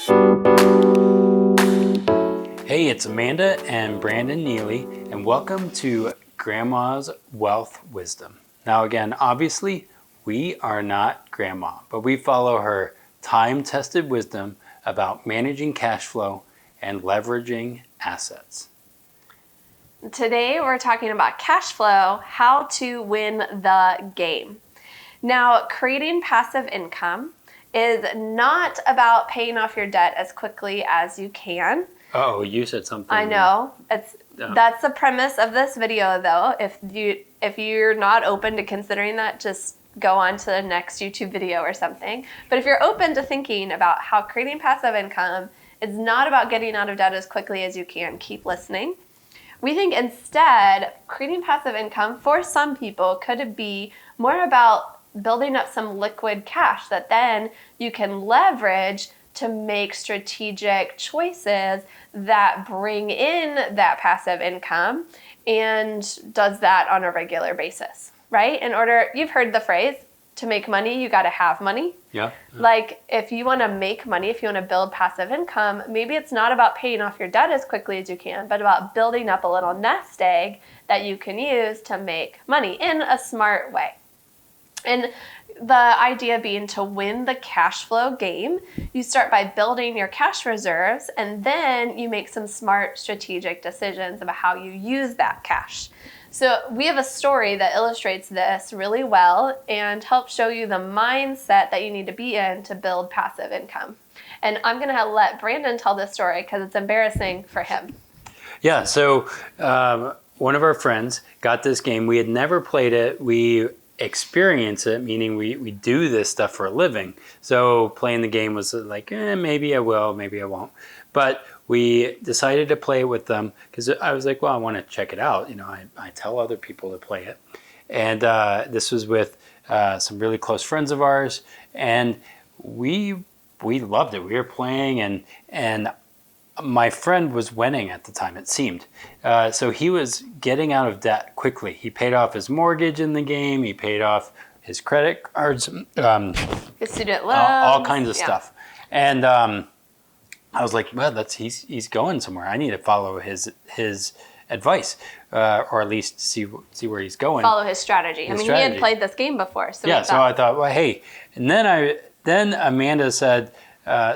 Hey, it's Amanda and Brandon Neely, and welcome to Grandma's Wealth Wisdom. Now again, obviously, we are not Grandma, but we follow her time-tested wisdom about managing cash flow and leveraging assets. Today we're talking about cash flow, how to win the game. Now, creating passive income is not about paying off your debt as quickly as you can. Oh, you said something. I know. That's the premise of this video, though. If you're not open to considering that, just go on to the next YouTube video or something. But if you're open to thinking about how creating passive income is not about getting out of debt as quickly as you can, keep listening. We think instead, creating passive income for some people could be more about building up some liquid cash that then you can leverage to make strategic choices that bring in that passive income and does that on a regular basis, right? You've heard the phrase, to make money, you got to have money. Yeah. Like if you want to make money, if you want to build passive income, maybe it's not about paying off your debt as quickly as you can, but about building up a little nest egg that you can use to make money in a smart way. And the idea being to win the cash flow game, you start by building your cash reserves and then you make some smart strategic decisions about how you use that cash. So we have a story that illustrates this really well and helps show you the mindset that you need to be in to build passive income. And I'm going to let Brandon tell this story because it's embarrassing for him. Yeah, so one of our friends got this game. We had never played it. We experience it, meaning we do this stuff for a living. So playing the game was like, maybe I will, maybe I won't. But we decided to play it with them because I was like, well, I want to check it out. You know, I tell other people to play it. And this was with some really close friends of ours. And we loved it. We were playing and my friend was winning at the time, it seemed. So he was getting out of debt quickly. He paid off his mortgage in the game. He paid off his credit cards, His student loans. all kinds of stuff. And I was like, well, he's going somewhere. I need to follow his advice, or at least see where he's going. Follow his strategy. He had played this game before. So I thought, well, hey. And then Amanda said,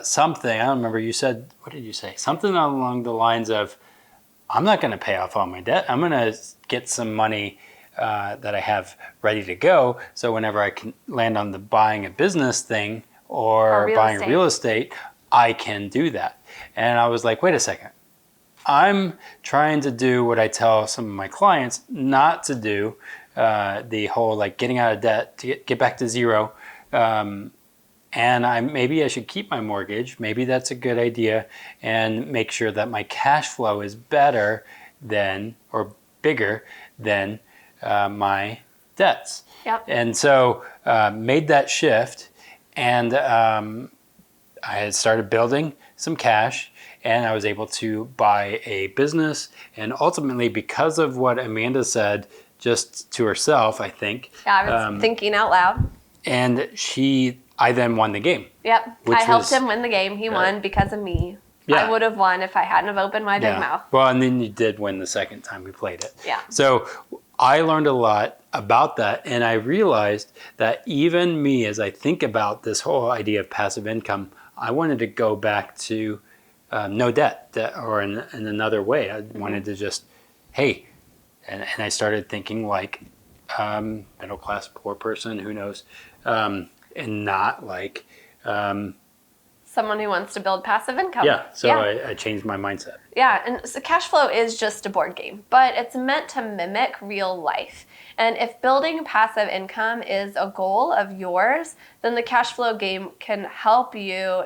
something, I don't remember, you said, what did you say? Something along the lines of, I'm not going to pay off all my debt. I'm going to get some money that I have ready to go. So whenever I can land on the buying a business thing or buying real estate, I can do that. And I was like, wait a second. I'm trying to do what I tell some of my clients not to do, the whole like getting out of debt to get back to zero. And maybe I should keep my mortgage. Maybe that's a good idea, and make sure that my cash flow is better than or bigger than my debts. Yep. And so made that shift, and I had started building some cash, and I was able to buy a business. And ultimately, because of what Amanda said, just to herself, I think. Yeah, I was thinking out loud. And I then won the game. Yep. I helped him win the game. He won because of me. Yeah. I would have won if I hadn't have opened my big mouth. Well, and then you did win the second time we played it. Yeah. So I learned a lot about that, and I realized that even me, as I think about this whole idea of passive income, I wanted to go back to no debt, or in another way. I wanted to just, hey, and I started thinking like middle class, poor person, who knows, and not like someone who wants to build passive income. Yeah, so I changed my mindset. Yeah, and so cash flow is just a board game, but it's meant to mimic real life. And if building passive income is a goal of yours, then the cash flow game can help you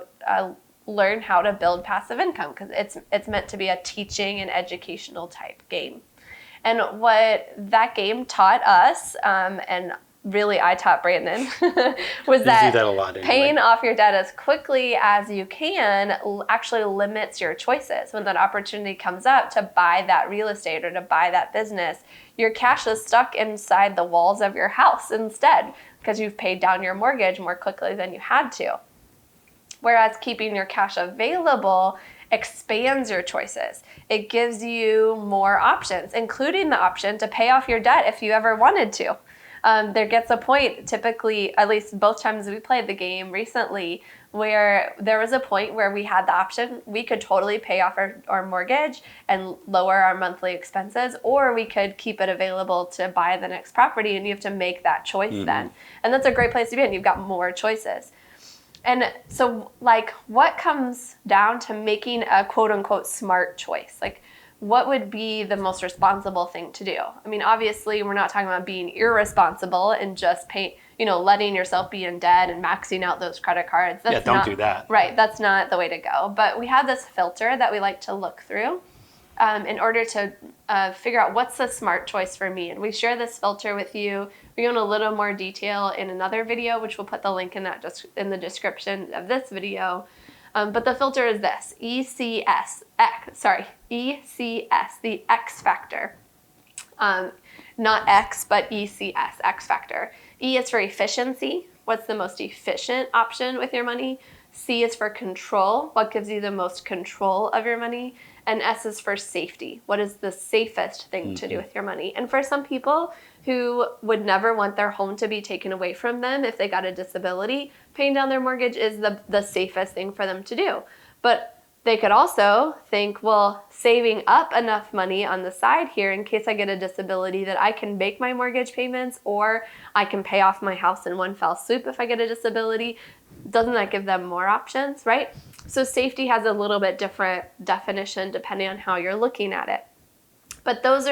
learn how to build passive income, because it's meant to be a teaching and educational type game. And what that game taught us, and really I taught Brandon, was that a lot anyway. Paying off your debt as quickly as you can actually limits your choices. When that opportunity comes up to buy that real estate or to buy that business, your cash is stuck inside the walls of your house instead, because you've paid down your mortgage more quickly than you had to. Whereas keeping your cash available expands your choices. It gives you more options, including the option to pay off your debt if you ever wanted to. There gets a point, typically, at least both times we played the game recently, where there was a point where we had the option. We could totally pay off our mortgage and lower our monthly expenses, or we could keep it available to buy the next property, and you have to make that choice then. And that's a great place to be in. You've got more choices. And so, like, what comes down to making a quote-unquote smart choice? Like, what would be the most responsible thing to do? I mean, obviously, we're not talking about being irresponsible and just letting yourself be in debt and maxing out those credit cards. Don't do that. Right, that's not the way to go. But we have this filter that we like to look through in order to figure out what's the smart choice for me. And we share this filter with you. We go in a little more detail in another video, which we'll put the link in the description of this video. But the filter is this, ECS, the X factor. Not X, but ECS, X factor. E is for efficiency. What's the most efficient option with your money? C is for control. What gives you the most control of your money? And S is for safety. What is the safest thing to do with your money? And for some people who would never want their home to be taken away from them if they got a disability, paying down their mortgage is the safest thing for them to do. But they could also think, well, saving up enough money on the side here in case I get a disability that I can make my mortgage payments, or I can pay off my house in one fell swoop if I get a disability. Doesn't that give them more options, right? So safety has a little bit different definition depending on how you're looking at it. But that's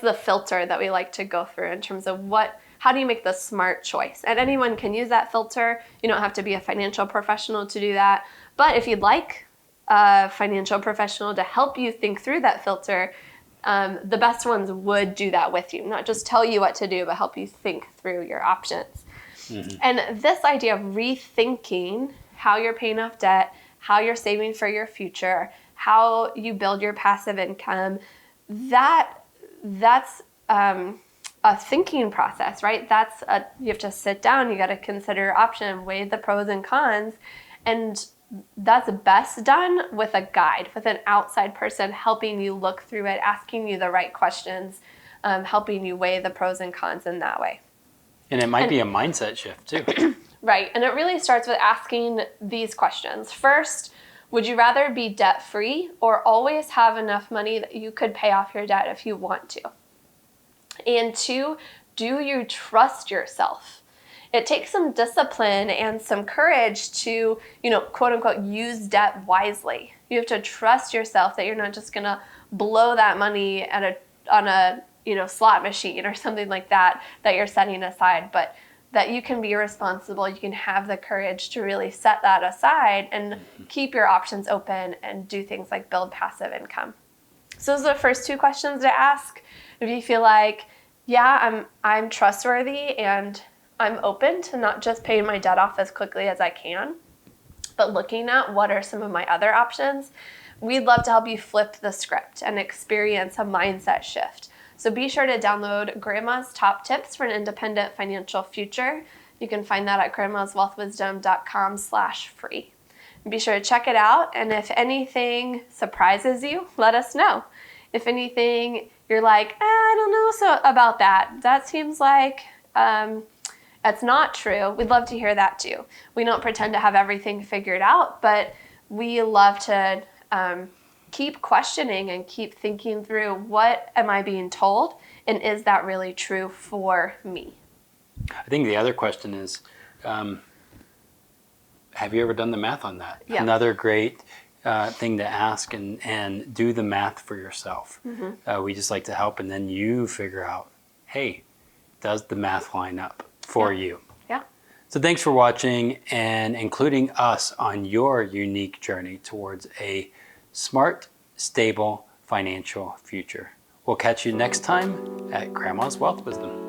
the filter that we like to go through in terms of how do you make the smart choice? And anyone can use that filter. You don't have to be a financial professional to do that. But if you'd like a financial professional to help you think through that filter, the best ones would do that with you. Not just tell you what to do, but help you think through your options. And this idea of rethinking how you're paying off debt, how you're saving for your future, how you build your passive income, that's a thinking process, right? You have to sit down, you got to consider your option, weigh the pros and cons, and that's best done with a guide, with an outside person helping you look through it, asking you the right questions, helping you weigh the pros and cons in that way. And it might be a mindset shift too. Right, and it really starts with asking these questions. First, would you rather be debt-free or always have enough money that you could pay off your debt if you want to? And two, do you trust yourself? It takes some discipline and some courage to, quote unquote, use debt wisely. You have to trust yourself that you're not just gonna blow that money on a slot machine or something like that you're setting aside, but that you can be responsible, you can have the courage to really set that aside and keep your options open and do things like build passive income. So those are the first two questions to ask. If you feel like, yeah, I'm trustworthy and I'm open to not just paying my debt off as quickly as I can, but looking at what are some of my other options, we'd love to help you flip the script and experience a mindset shift. So be sure to download Grandma's Top Tips for an Independent Financial Future. You can find that at grandmaswealthwisdom.com/free. Be sure to check it out, and if anything surprises you, let us know. If anything, you're like, I don't know about that. That seems like that's not true. We'd love to hear that too. We don't pretend to have everything figured out, but we love to keep questioning and keep thinking through, what am I being told, and is that really true for me? I think the other question is, have you ever done the math on that? Yeah. Another great thing to ask and do the math for yourself. We just like to help, and then you figure out, hey, does the math line up for you? Yeah. So thanks for watching and including us on your unique journey towards a smart, stable financial future. We'll catch you next time at Grandma's Wealth Wisdom.